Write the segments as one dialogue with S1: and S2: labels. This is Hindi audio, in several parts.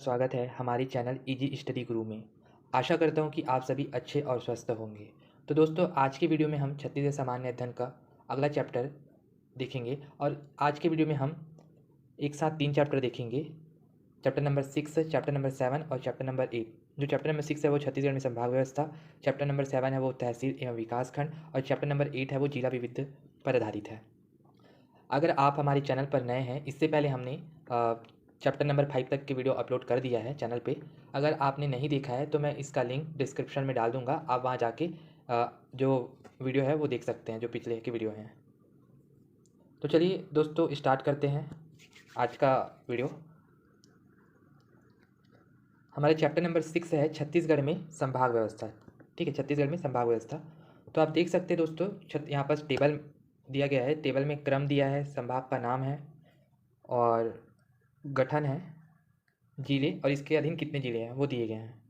S1: स्वागत है हमारे चैनल इजी स्टडी गुरु में। आशा करता हूँ कि आप सभी अच्छे और स्वस्थ होंगे। तो दोस्तों, आज की वीडियो में हम छत्तीसगढ़ सामान्य अध्ययन का अगला चैप्टर देखेंगे और आज के वीडियो में हम एक साथ 3 चैप्टर देखेंगे। चैप्टर नंबर 6, चैप्टर नंबर 7 और चैप्टर नंबर 8। जो चैप्टर नंबर 6 है वो छत्तीसगढ़ में संभाग व्यवस्था, चैप्टर नंबर 7 है वो तहसील एवं विकास खंड और चैप्टर नंबर 8 है वो जिला विविध पर आधारित है। अगर आप हमारे चैनल पर नए हैं, इससे पहले हमने चैप्टर नंबर 5 तक की वीडियो अपलोड कर दिया है चैनल पे। अगर आपने नहीं देखा है तो मैं इसका लिंक डिस्क्रिप्शन में डाल दूंगा, आप वहाँ जाके जो वीडियो है वो देख सकते हैं, जो पिछले की वीडियो हैं। तो चलिए दोस्तों, स्टार्ट करते हैं आज का वीडियो। हमारे चैप्टर नंबर 6 है छत्तीसगढ़ में संभाग व्यवस्था। ठीक है, छत्तीसगढ़ में संभाग व्यवस्था। तो आप देख सकते हैं दोस्तों, यहाँ पर टेबल दिया गया है, टेबल में क्रम दिया है, संभाग का नाम है और गठन है, जिले और इसके अधीन कितने जिले हैं वो दिए गए हैं।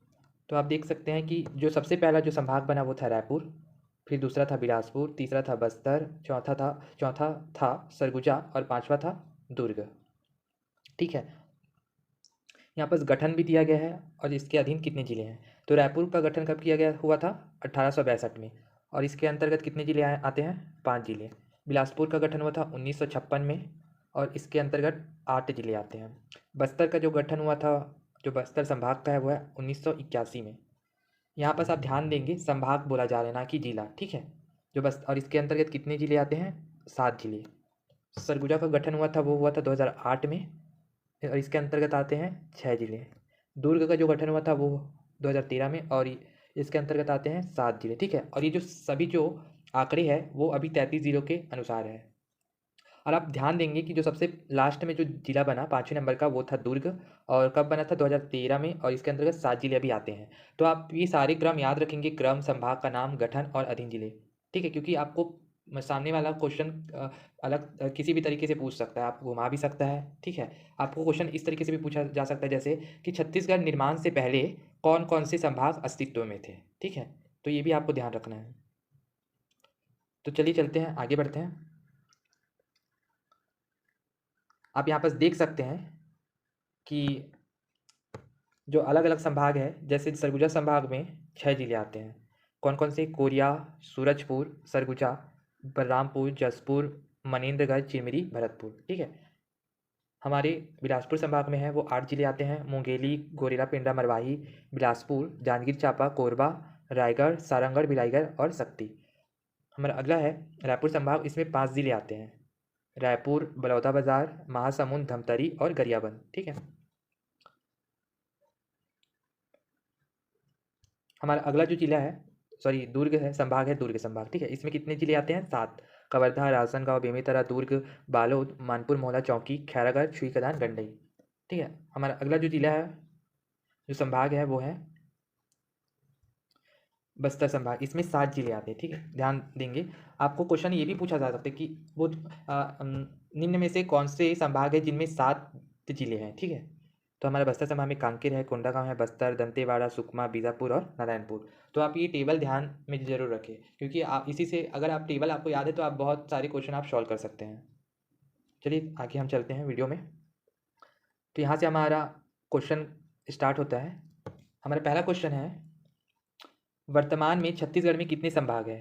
S1: तो आप देख सकते हैं कि जो सबसे पहला जो संभाग बना वो था रायपुर, फिर दूसरा था बिलासपुर, तीसरा था बस्तर, चौथा था सरगुजा और पांचवा था दुर्ग। ठीक है, यहाँ पर गठन भी दिया गया है और इसके अधीन कितने जिले हैं। तो रायपुर का गठन कब किया गया हुआ था? 1862 में, और इसके अंतर्गत कितने जिले आते हैं? 5 जिले। बिलासपुर का गठन हुआ था 1956 में और इसके अंतर्गत 8 जिले आते हैं। बस्तर का जो गठन हुआ था, जो बस्तर संभाग का है, वो है 1981 में। यहाँ पर आप ध्यान देंगे, संभाग बोला जा रहा है ना कि जिला। ठीक है, जो बस, और इसके अंतर्गत कितने जिले आते हैं? 7 जिले। सरगुजा का गठन हुआ था वो हुआ था 2008 में और इसके अंतर्गत आते हैं 6 जिले। दुर्ग का जो गठन हुआ था वो 2013 में और इसके अंतर्गत आते हैं 7 जिले। ठीक है, और ये जो सभी जो आंकड़े हैं वो अभी 33 जिलों के अनुसार है। और आप ध्यान देंगे कि जो सबसे लास्ट में जो जिला बना 5वें नंबर का, वो था दुर्ग, और कब बना था? 2013 में, और इसके अंतर्गत 7 जिले भी आते हैं। तो आप ये सारे क्रम याद रखेंगे, क्रम, संभाग का नाम, गठन और अधीन जिले। ठीक है, क्योंकि आपको सामने वाला क्वेश्चन अलग किसी भी तरीके से पूछ सकता है, आपको घुमा भी सकता है। ठीक है, आपको क्वेश्चन इस तरीके से भी पूछा जा सकता है, जैसे कि छत्तीसगढ़ निर्माण से पहले कौन कौन से संभाग अस्तित्व में थे। ठीक है, तो ये भी आपको ध्यान रखना है। तो चलिए चलते हैं, आगे बढ़ते हैं। आप यहाँ पर देख सकते हैं कि जो अलग अलग संभाग है, जैसे सरगुजा संभाग में 6 जिले आते हैं। कौन कौन से? कोरिया, सूरजपुर, सरगुजा, बलरामपुर, जसपुर, मनेन्द्रगढ़, चिरमिरी, भरतपुर। ठीक है, हमारे बिलासपुर संभाग में है वो 8 जिले आते हैं। मुंगेली, गोरेला, पेंड्रा, मरवाही, बिलासपुर, जांजगीर चांपा, कोरबा, रायगढ़, सारंगढ़, बिलाईगढ़ और सक्ती। हमारा अगला है रायपुर संभाग, इसमें 5 जिले आते हैं। रायपुर, बलौदाबाजार, महासमुंद, धमतरी और गरियाबंद। ठीक है, हमारा अगला जो जिला है, सॉरी दुर्ग है, संभाग है दुर्ग संभाग। ठीक है, इसमें कितने जिले आते हैं? 7। कवर्धा, राजनांदगांव, बेमेतरा, दुर्ग, बालोद, मानपुर, मोहला, चौकी, खैरागढ़, छुईकदान, गंडई। ठीक है, हमारा अगला जो जिला है, जो संभाग है, वो है बस्तर संभाग। इसमें 7 जिले आते हैं। ठीक है, ध्यान देंगे। आपको क्वेश्चन ये भी पूछा जा सकता है कि वो निम्न में से कौन से संभाग है जिनमें 7 जिले हैं। ठीक है, तो हमारे बस्तर संभाग में कांकेर है, कोंडागांव है, बस्तर, दंतेवाड़ा, सुकमा, बीजापुर और नारायणपुर। तो आप ये टेबल ध्यान में जरूर रखें, क्योंकि आप इसी से, अगर आप टेबल आपको याद है तो आप बहुत सारे क्वेश्चन आप सॉल्व कर सकते हैं। चलिए आगे हम चलते हैं वीडियो में। तो यहाँ से हमारा क्वेश्चन स्टार्ट होता है। हमारा पहला क्वेश्चन है, वर्तमान में छत्तीसगढ़ में कितने संभाग है?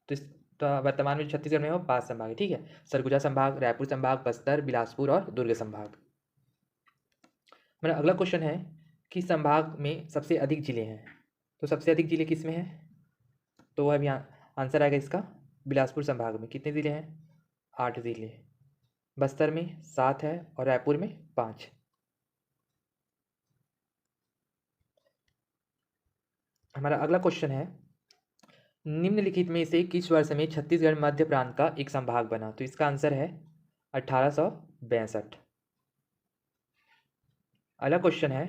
S1: तो वर्तमान में छत्तीसगढ़ में वो 5 संभाग है। ठीक है, सरगुजा संभाग, रायपुर संभाग, बस्तर, बिलासपुर और दुर्ग संभाग। मेरा अगला क्वेश्चन है कि संभाग में सबसे अधिक जिले हैं, तो सबसे अधिक जिले किस में है? तो अब यहाँ आंसर आएगा इसका, बिलासपुर संभाग में कितने जिले हैं? 8 जिले। बस्तर में 7 है और रायपुर में 5। हमारा अगला क्वेश्चन है, निम्नलिखित में से किस वर्ष में छत्तीसगढ़ मध्य प्रांत का एक संभाग बना? तो इसका आंसर है 1862। अगला क्वेश्चन है,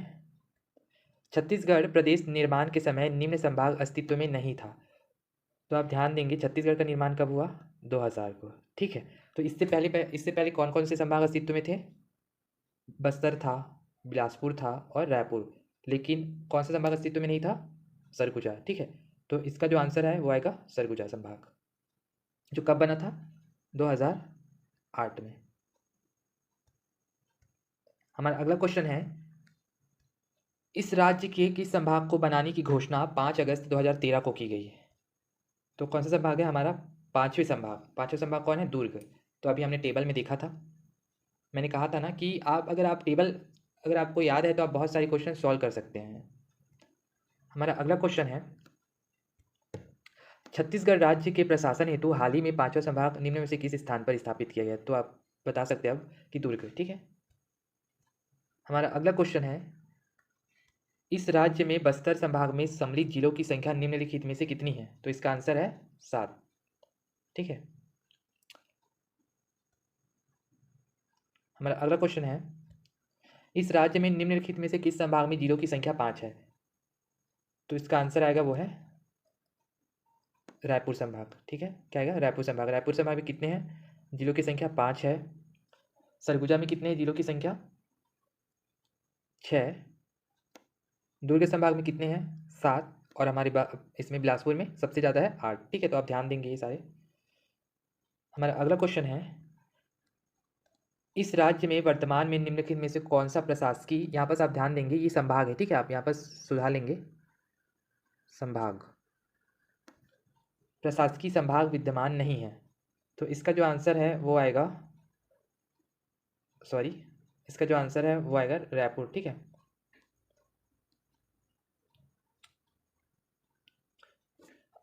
S1: छत्तीसगढ़ प्रदेश निर्माण के समय निम्न संभाग अस्तित्व में नहीं था। तो आप ध्यान देंगे, छत्तीसगढ़ का निर्माण कब हुआ? 2000 को। ठीक है, तो इससे पहले कौन कौन से संभाग अस्तित्व में थे? बस्तर था, बिलासपुर था और रायपुर। लेकिन कौन सा संभाग अस्तित्व में नहीं था? सरगुजा। ठीक है, तो इसका जो आंसर है वो आएगा सरगुजा संभाग, जो कब बना था? 2008 में। हमारा अगला क्वेश्चन है, इस राज्य के किस संभाग को बनाने की घोषणा 5 अगस्त 2013 को की गई है? तो कौन सा संभाग है हमारा? पांचवें संभाग। पांचवें संभाग कौन है? दुर्ग। तो अभी हमने टेबल में देखा था, मैंने कहा था ना कि अगर आप टेबल अगर आपको याद है तो आप बहुत सारे क्वेश्चन सॉल्व कर सकते हैं। हमारा अगला क्वेश्चन है, छत्तीसगढ़ राज्य के प्रशासन हेतु हाल ही में पांचवा संभाग निम्न में से किस स्थान पर स्थापित किया गया? तो आप बता सकते हैं अब कि दुर्ग। ठीक है। हमारा अगला क्वेश्चन है, इस राज्य में बस्तर संभाग में सम्मिलित जिलों की संख्या निम्नलिखित में से कितनी है? तो इसका आंसर है 7। ठीक है। हमारा अगला क्वेश्चन है, इस राज्य में निम्नलिखित में से किस संभाग में जिलों की संख्या 5 है? तो इसका आंसर आएगा वो है रायपुर संभाग। ठीक है, क्या आएगा? रायपुर संभाग। रायपुर संभाग में कितने हैं? जिलों की संख्या 5 है। सरगुजा में कितने हैं जिलों की संख्या? 6। दुर्ग संभाग में कितने हैं? 7। और हमारे इसमें बिलासपुर में सबसे ज़्यादा है 8। ठीक है, तो आप ध्यान देंगे ये सारे। हमारा अगला क्वेश्चन है, इस राज्य में वर्तमान में निम्नलिखित में से कौन सा प्रशासकीय, यहाँ पर आप ध्यान देंगे ये संभाग है। ठीक है, आप यहाँ पर सुधार लेंगे, संभाग, प्रशासकीय संभाग विद्यमान नहीं है। तो इसका जो आंसर है वो आएगा, सॉरी, इसका जो आंसर है वो आएगा रायपुर। ठीक है।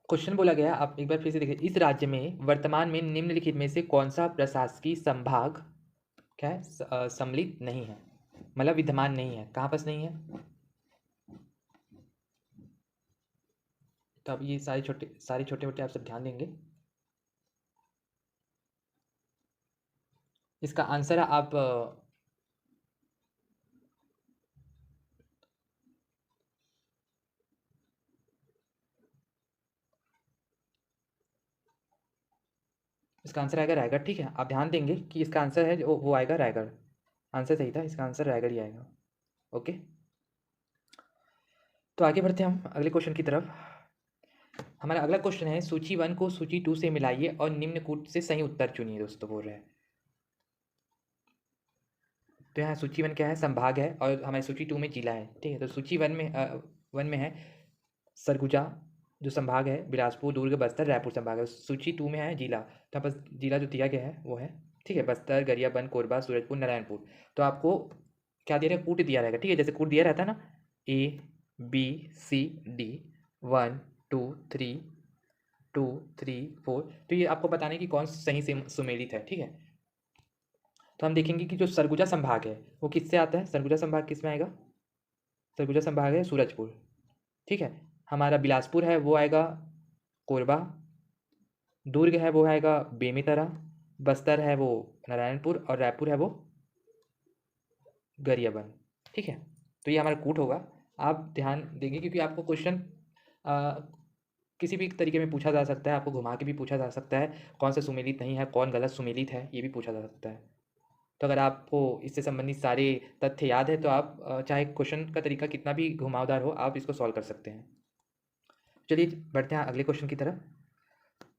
S1: क्वेश्चन बोला गया, आप एक बार फिर से देखिए, इस राज्य में वर्तमान में निम्नलिखित में से कौन सा प्रशासकीय संभाग क्या है? सम्मिलित नहीं है, मतलब विद्यमान नहीं है। कहाँ पास नहीं है? तो अब ये सारे छोटे मोटे आप सब ध्यान देंगे। इसका आंसर है आप इसका आंसर आएगा रायगढ़। ठीक है, आप ध्यान देंगे कि इसका आंसर है जो वो आएगा रायगढ़। आंसर सही था, इसका आंसर रायगढ़ ही आएगा। ओके, तो आगे बढ़ते हैं हम अगले क्वेश्चन की तरफ। हमारा अगला क्वेश्चन है, सूची 1 को सूची 2 से मिलाइए और निम्न कूट से सही उत्तर चुनिए। दोस्तों बोल रहे हैं, तो यहाँ सूची 1 क्या है? संभाग है, और हमारी सूची 2 में जिला है। ठीक है, तो सूची 1 में है सरगुजा जो संभाग है, बिलासपुर, दुर्ग, बस्तर, रायपुर संभाग है। सूची 2 में है जिला, तो यहाँ पर जिला जो दिया गया है वो है, ठीक है, बस्तर, गरियाबंद, कोरबा, सूरजपुर, नारायणपुर। तो आपको क्या दिया रहेगा? कूट दिया रहेगा। ठीक है, जैसे कूट दिया रहता है ना, ABCD 1 2 3 2 3 4, तो ये आपको बताने की कौन सही से सुमेलित है। ठीक है, तो हम देखेंगे कि जो सरगुजा संभाग है वो किससे आता है? सरगुजा संभाग किस में आएगा? सरगुजा संभाग है सूरजपुर। ठीक है, हमारा बिलासपुर है वो आएगा कोरबा, दुर्ग है वो आएगा बेमेतरा, बस्तर है वो नारायणपुर, और रायपुर है वो गरियाबंद। ठीक है, तो ये हमारा कूट होगा। आप ध्यान देंगे क्योंकि आपको क्वेश्चन किसी भी तरीके में पूछा जा सकता है, आपको घुमा के भी पूछा जा सकता है, कौन सा सुमेलित नहीं है, कौन गलत सुमेलित है, ये भी पूछा जा सकता है। तो अगर आपको इससे संबंधित सारे तथ्य याद है तो आप चाहे क्वेश्चन का तरीका कितना भी घुमावदार हो, आप इसको सॉल्व कर सकते हैं। चलिए बढ़ते हैं अगले क्वेश्चन की तरफ।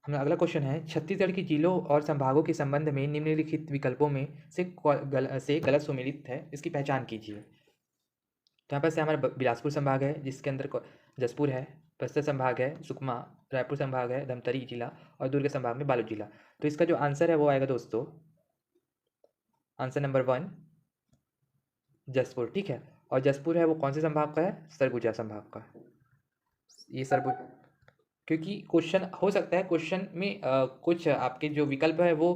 S1: हमारा अगला क्वेश्चन है, छत्तीसगढ़ के जिलों और संभागों के संबंध में निम्नलिखित विकल्पों में से गलत सुमेलित है, इसकी पहचान कीजिए। तो यहाँ पर से हमारा बिलासपुर संभाग है जिसके अंदर जसपुर है, बस्तर संभाग है सुकमा, रायपुर संभाग है धमतरी जिला, और दुर्ग संभाग में बालोद जिला। तो इसका जो आंसर है वो आएगा दोस्तों, आंसर नंबर 1 जसपुर। ठीक है, और जसपुर है वो कौन से संभाग का है? सरगुजा संभाग का। ये सरगुजा, क्योंकि क्वेश्चन हो सकता है क्वेश्चन में कुछ आपके जो विकल्प है वो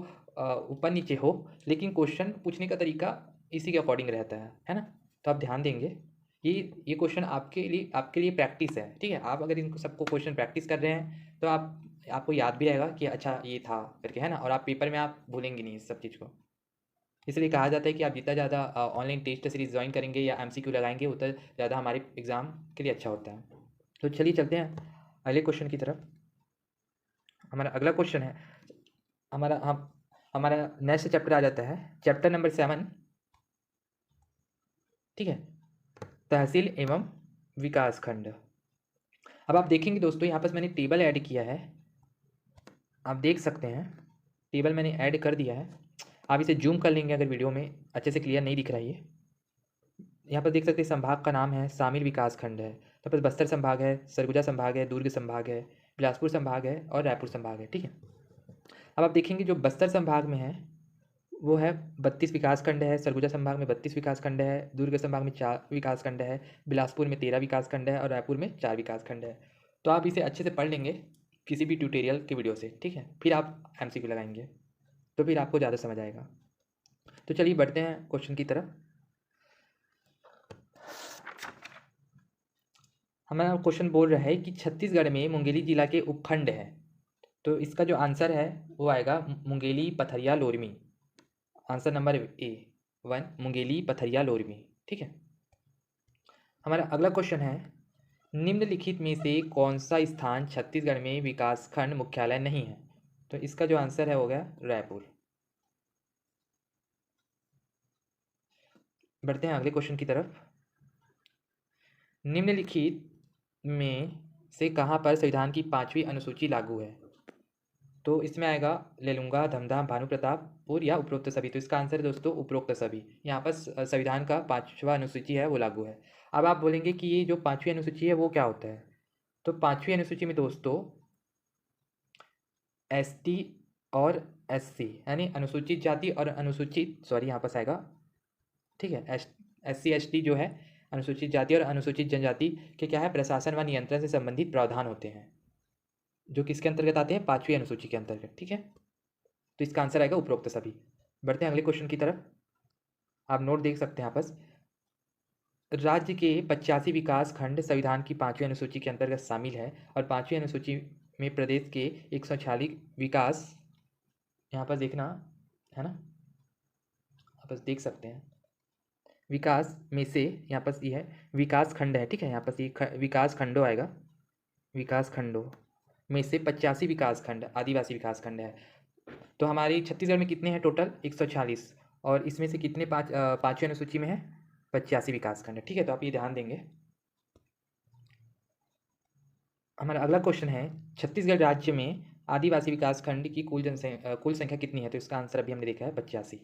S1: ऊपर नीचे हो, लेकिन क्वेश्चन पूछने का तरीका इसी के अकॉर्डिंग रहता है ना। तो आप ध्यान देंगे, ये क्वेश्चन आपके लिए प्रैक्टिस है। ठीक है, आप अगर इनको सबको क्वेश्चन प्रैक्टिस कर रहे हैं तो आपको याद भी रहेगा कि अच्छा ये था करके, है ना, और आप पेपर में आप भूलेंगे नहीं इस सब चीज़ को। इसलिए कहा जाता है कि आप जितना ज़्यादा ऑनलाइन टेस्ट सीरीज ज्वाइन करेंगे या MCQ लगाएंगे उतना ज़्यादा हमारे एग्ज़ाम के लिए अच्छा होता है। तो चलिए चलते हैं अगले क्वेश्चन की तरफ। हमारा अगला क्वेश्चन है, हमारा नेक्स्ट चैप्टर आ जाता है, चैप्टर नंबर 7। ठीक है, तहसील एवं विकास खंड। अब आप देखेंगे दोस्तों, यहाँ पर मैंने टेबल ऐड किया है, आप देख सकते हैं टेबल मैंने ऐड कर दिया है। आप इसे जूम कर लेंगे अगर वीडियो में अच्छे से क्लियर नहीं दिख रहा है ये। यहाँ पर देख सकते हैं संभाग का नाम है, शामिल विकास खंड है। तो बस बस्तर संभाग है, सरगुजा संभाग है, दुर्ग संभाग है, बिलासपुर संभाग है और रायपुर संभाग है। ठीक है, अब आप देखेंगे जो बस्तर संभाग में है वो है 32 विकास खंड है, सरगुजा संभाग में 32 विकास खंड है, दुर्ग संभाग में 4 विकास खंड है, बिलासपुर में 13 विकास खंड है और रायपुर में 4 विकास खंड है। तो आप इसे अच्छे से पढ़ लेंगे किसी भी ट्यूटोरियल के वीडियो से। ठीक है, फिर आप MCQ लगाएंगे तो फिर आपको ज़्यादा समझ आएगा। तो चलिए बढ़ते हैं क्वेश्चन की तरफ। हमारा क्वेश्चन बोल रहा है कि छत्तीसगढ़ में मुंगेली जिला के उपखंड है। तो इसका जो आंसर है वो आएगा Mungeli, Pathariya, Lormi. Answer number A1 Mungeli, Pathariya, Lormi. ठीक है, हमारा अगला क्वेश्चन है निम्नलिखित में से कौन सा स्थान छत्तीसगढ़ में विकासखंड मुख्यालय नहीं है। तो इसका जो आंसर है हो गया रायपुर। बढ़ते हैं अगले क्वेश्चन की तरफ। निम्नलिखित में से कहाँ पर संविधान की 5वीं अनुसूची लागू है। तो इसमें आएगा लेलुंगा, धमधाम, भानु प्रतापपुर या उपरोक्त सभी। तो इसका आंसर है दोस्तों उपरोक्त सभी। यहाँ पर संविधान का 5वां अनुसूची है वो लागू है। अब आप बोलेंगे कि ये जो 5वीं अनुसूची है वो क्या होता है। तो 5वीं अनुसूची में दोस्तों ST और SC यानी अनुसूचित जाति और अनुसूचित यहाँ पर आएगा। ठीक है, SC ST जो है अनुसूचित जाति और अनुसूचित जनजाति के क्या है प्रशासन व नियंत्रण से संबंधित प्रावधान होते हैं, जो किसके अंतर्गत आते हैं 5वीं अनुसूची के अंतर्गत। ठीक है, तो इसका आंसर आएगा उपरोक्त सभी। बढ़ते हैं अगले क्वेश्चन की तरफ। आप नोट देख सकते हैं आपस। राज्य के 85 विकास खंड संविधान की 5वीं अनुसूची के अंतर्गत शामिल है और 5वीं अनुसूची में प्रदेश के 146 विकास, यहाँ पर देखना है ना, आप बस देख सकते हैं विकास में से यहाँ पर ये है विकास खंड है। ठीक है, यहाँ पर ये विकास खंडो आएगा, विकास खंडों में से 85 विकास खंड आदिवासी विकास खंड है। तो हमारी छत्तीसगढ़ में कितने हैं टोटल 146 और इसमें से कितने 5वीं अनुसूची में है 85 विकास खंड। ठीक है, तो आप ये ध्यान देंगे। हमारा अगला क्वेश्चन है छत्तीसगढ़ राज्य में आदिवासी विकास खंड की कुल संख्या कितनी है। तो इसका आंसर अभी हमने देखा है 85।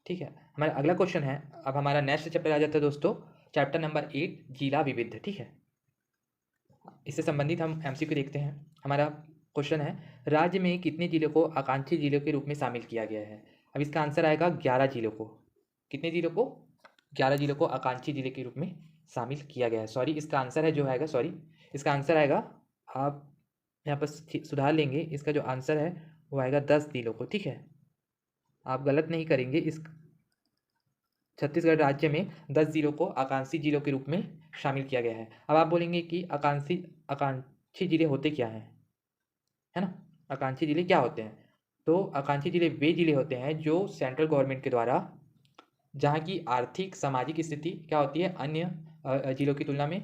S1: ठीक है, हमारा अगला क्वेश्चन है, अब हमारा नेक्स्ट चैप्टर आ जाता है दोस्तों चैप्टर नंबर 8 जिला विविध। ठीक है, इससे संबंधित हम MCQ देखते हैं। हमारा क्वेश्चन है राज्य में कितने जिलों को आकांक्षी जिलों के रूप में शामिल किया गया है। अब इसका आंसर आएगा 11 जिलों को। कितने जिलों को 11 जिलों को आकांक्षी जिले के रूप में शामिल किया गया है। सॉरी, इसका आंसर है जो आएगा, सॉरी इसका आंसर आएगा, आप यहाँ पर सुधार लेंगे, इसका जो आंसर है वो आएगा 10 जिलों को। ठीक है, आप गलत नहीं करेंगे। इस छत्तीसगढ़ राज्य में 10 जिलों को आकांक्षी जिलों के रूप में शामिल किया गया है। अब आप बोलेंगे कि आकांक्षी जिले होते क्या हैं, है ना, आकांक्षी जिले क्या होते हैं। तो आकांक्षी जिले वे जिले होते हैं जो सेंट्रल गवर्नमेंट के द्वारा, जहाँ की आर्थिक सामाजिक स्थिति क्या होती है अन्य जिलों की तुलना में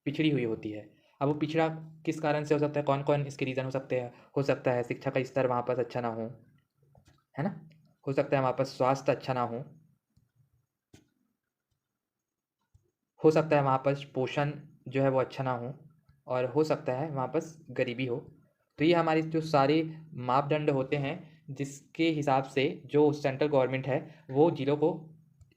S1: पिछड़ी हुई होती है। अब वो पिछड़ा किस कारण से हो सकता है, कौन कौन इसके रीज़न हो सकते हैं। हो सकता है शिक्षा का स्तर वहाँ पर अच्छा ना हो, है ना, हो सकता है वहाँ पर स्वास्थ्य अच्छा ना हो सकता है वहाँ पर पोषण जो है वो अच्छा ना हो, और हो सकता है वहाँ पर गरीबी हो। तो ये हमारे जो सारे मापदंड होते हैं जिसके हिसाब से जो सेंट्रल गवर्नमेंट है वो जिलों को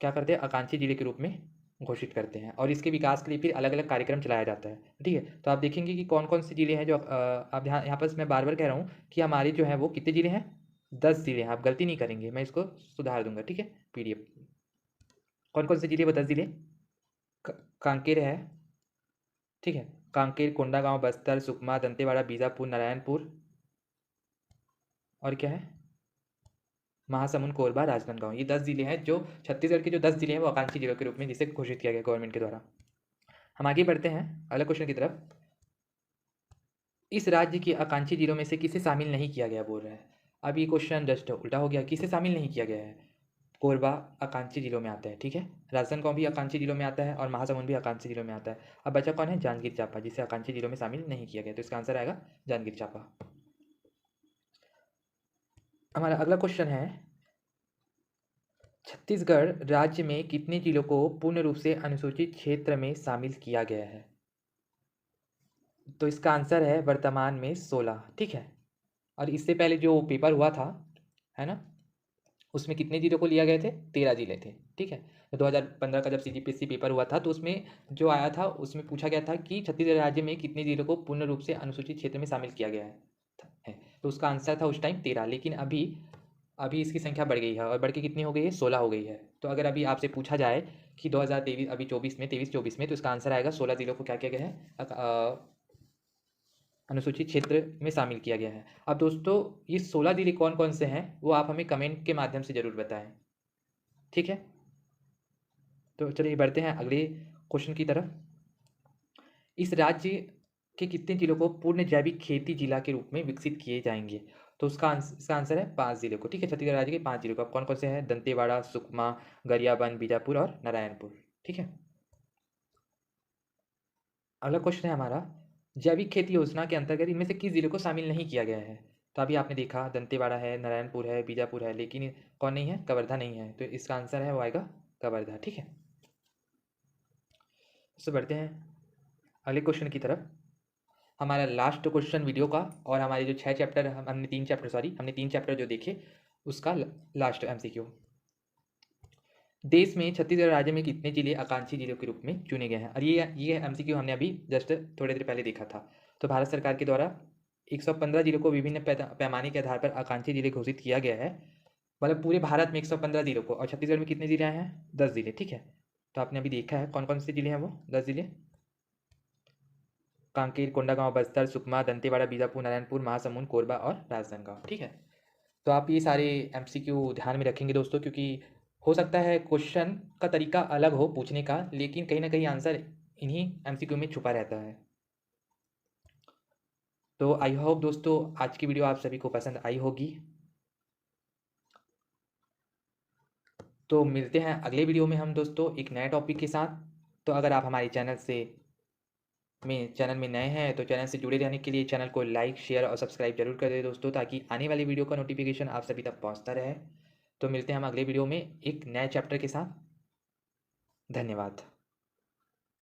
S1: क्या करते हैं आकांक्षी जिले के रूप में घोषित करते हैं, और इसके विकास के लिए फिर अलग अलग कार्यक्रम चलाया जाता है। ठीक है, तो आप देखेंगे कि कौन कौन से जिले हैं जो अब यहाँ पर मैं बार बार कह रहा हूँ कि हमारे जो है वो कितने जिले हैं 10 जिले हैं। आप गलती नहीं करेंगे, मैं इसको सुधार दूंगा। ठीक है, PDF कौन कौन से जिले वो 10 जिले कांकेर है। ठीक है, कांकेर, कोंडागांव, बस्तर, सुकमा, दंतेवाड़ा, बीजापुर, नारायणपुर और क्या है महासमुंद, कोरबा, राजनांदगांव। ये 10 जिले हैं जो छत्तीसगढ़ के जो 10 जिले हैं वो आकांक्षी जिलों के रूप में जिसे घोषित किया गया गवर्नमेंट के द्वारा। हम आगे बढ़ते हैं अगले क्वेश्चन की तरफ। इस राज्य के आकांक्षी जिलों में से किसे शामिल नहीं किया गया बोल रहा है। अब ये क्वेश्चन जस्ट उल्टा हो गया, किसे शामिल नहीं किया गया है। कोरबा आकांक्षी जिलों में आता है। ठीक है, राजनांदगांव भी आकांक्षी जिलों में आता है और महासमुंद भी आकांक्षी जिलों में आता है। अब बचा कौन है जांजगीर चांपा, जिसे आकांक्षी जिलों में शामिल नहीं किया गया। तो इसका आंसर आएगा जांजगीर चांपा। हमारा अगला क्वेश्चन है छत्तीसगढ़ राज्य में कितने जिलों को पूर्ण रूप से अनुसूचित क्षेत्र में शामिल किया गया है। तो इसका आंसर है वर्तमान में 16। ठीक है, और इससे पहले जो पेपर हुआ था, है ना, उसमें कितने जिलों को लिया गए थे? 13 जिले थे, ठीक है। तो 2015 का जब सीजीपीएससी पेपर हुआ था तो उसमें जो आया था उसमें पूछा गया था कि छत्तीसगढ़ राज्य में कितने जिलों को पूर्ण रूप से अनुसूचित क्षेत्र में शामिल किया गया है। तो उसका आंसर था उस टाइम 13, लेकिन अभी अभी इसकी संख्या बढ़ गई है और बढ़ के कितनी हो गई है? 16 हो गई है। तो अगर अभी आपसे पूछा जाए कि 2023 अभी 24 में 23-24 में, तो इसका आंसर आएगा 16 जिलों को क्या किया गया है? अनुसूचित क्षेत्र में शामिल किया गया है। अब दोस्तों ये 16 जिले कौन कौन से हैं वो आप हमें कमेंट के माध्यम से ज़रूर बताएं, ठीक है। तो चलिए बढ़ते हैं अगले क्वेश्चन की तरफ। इस राज्य के कितने जिलों को पूर्ण जैविक खेती जिला के रूप में विकसित किए जाएंगे? तो इसका आंसर है 5 जिलों को, ठीक है। छत्तीसगढ़ राज्य के 5 जिलों को। अब कौन कौन से हैं? दंतेवाड़ा, सुकमा, गरियाबंद, बीजापुर और नारायणपुर, ठीक है। अगला क्वेश्चन है हमारा, जैविक खेती योजना के अंतर्गत इनमें से किस जिले को शामिल नहीं किया गया है? तो अभी आपने देखा दंतेवाड़ा है, नारायणपुर है, बीजापुर है, लेकिन कौन नहीं है? कवर्धा नहीं है। तो इसका आंसर है वो आएगा कवर्धा, ठीक है। उससे बढ़ते हैं अगले क्वेश्चन की तरफ। हमारा लास्ट क्वेश्चन वीडियो का, और हमारे जो 6 चैप्टर हमने 3 चैप्टर जो देखे उसका लास्ट एमसीक्यू। देश में छत्तीसगढ़ राज्य में कितने जिले आकांक्षी जिलों के रूप में चुने गए हैं? और ये एमसीक्यू हमने अभी जस्ट थोड़ी देर पहले देखा था। तो भारत सरकार के द्वारा 115 जिलों को विभिन्न पैमाने के आधार पर आकांक्षी जिले घोषित किया गया है। मतलब पूरे भारत में 115 जिलों को, और छत्तीसगढ़ में कितने जिले आए हैं? 10 जिले, ठीक है। तो आपने अभी देखा है कौन कौन से जिले हैं वो 10 जिले। कांकेर, कोंडागांव, बस्तर, सुकमा, दंतेवाड़ा, बीजापुर, नारायणपुर, महासमुंद, कोरबा और राजनांदगांव, ठीक है। तो आप ये सारे एमसीक्यू ध्यान में रखेंगे दोस्तों, क्योंकि हो सकता है क्वेश्चन का तरीका अलग हो पूछने का, लेकिन कहीं ना कहीं आंसर इन्हीं एमसीक्यू में छुपा रहता है। तो आई होप दोस्तों आज की वीडियो आप सभी को पसंद आई होगी। तो मिलते हैं अगले वीडियो में हम दोस्तों एक नए टॉपिक के साथ। तो अगर आप हमारे चैनल में नए हैं तो चैनल से जुड़े रहने के लिए चैनल को लाइक, शेयर और सब्सक्राइब जरूर कर दें दोस्तों, ताकि आने वाली वीडियो का नोटिफिकेशन आप सभी तक पहुंचता रहे। तो मिलते हैं हम अगले वीडियो में एक नए चैप्टर के साथ। धन्यवाद।